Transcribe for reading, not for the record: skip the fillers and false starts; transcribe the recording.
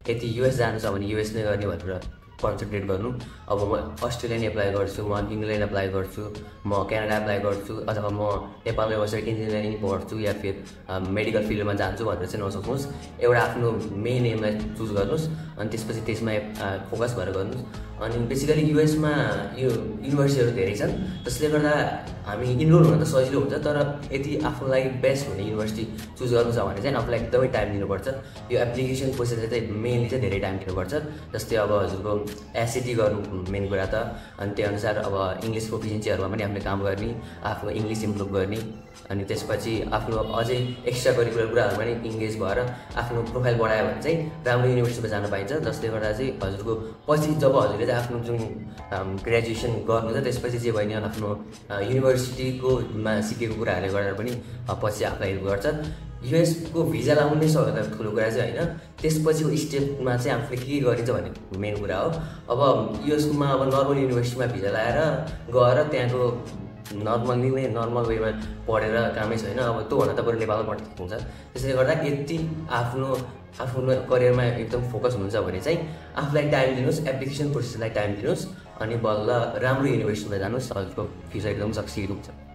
यदि युएस जानु छ भने युएस नै गर्ने भनेर कन्सन्ट्रेट गर्नु। अब म अस्ट्रेलियन एप्लाई गर्छु, म इङ्ल्यान्ड एप्लाई गर्छु, म क्यानाडा एप्लाई गर्छु, अथवा म नेपालमै बसेर इन्जिनियरिङ पढ्छु या फिर मेडिकल फिल्डमा जान्छु भनेर चाहिँ नसोच्नुहोस्। एउटा आफ्नो मेन एमलाई चुज गर्नुहोस् अनि त्यसपछि त्यसमा फोकस भएर गर्नुहोस्। अनि बेसिकली युएसमा यो युनिभर्सिटीहरू धेरै छन्, त्यसले गर्दा हामी इनरोल हुन त सजिलो हुन्छ, तर यदि आफूलाई बेस्ट हुने युनिभर्सिटी चुज गर्नु छ भने चाहिँ आफूलाई एकदमै टाइम दिनुपर्छ। यो एप्लिकेसन प्रोसेस चाहिँ मेनली चाहिँ धेरै टाइम दिनुपर्छ। जस्तै अब हजुरको एसएटी गर्नु मेन कुरा त, अनि त्यो अनुसार अब इङ्ग्लिस प्रोफिसियन्सीहरूमा पनि हामीले काम गर्ने, आफ्नो इङ्ग्लिस इम्प्रुभ गर्ने, अनि त्यसपछि आफ्नो अझै एक्स्ट्रा करिकुलर कुराहरूमा पनि इङ्गेज भएर आफ्नो प्रोफाइल बढायो भने चाहिँ राम्रो युनिभर्सिटीमा जान पाइन्छ। जसले गर्दा चाहिँ हजुरको पछि जब हजुरले चाहिँ आफ्नो जुन ग्रेजुएसन गर्नु छ त्यसपछि चाहिँ भयो नि आफ्नो युनिभर्सिटीकोमा सिकेको कुराहरूले गर्दा पनि पछि आफूलाई हेल्प गर्छ। युएसको भिजा लाउनु नै सबभन्दा ठुलो कुरा चाहिँ होइन, त्यसपछिको स्टेपमा चाहिँ आफूले के गरिन्छ भन्ने मेन कुरा हो। अब युएसमा अब नर्मल युनिभर्सिटीमा भिजा लाएर गएर त्यहाँको नर्मल वेमा पढेर कामै छैन। अब त्योभन्दा त बरु नेपालमा पढ्नु हुन्छ। त्यसले गर्दा यति आफ्नो करियरमा एकदम फोकस हुनुहुन्छ भने चाहिँ आफूलाई टाइम दिनुहोस्, एप्लिकेसन प्रोसेसलाई टाइम दिनुहोस्, अनि बल्ल राम्रो युनिभर्सिटीमा जानुहोस्, हजुरको फ्युचर एकदम सक्सेसफुल हुन्छ।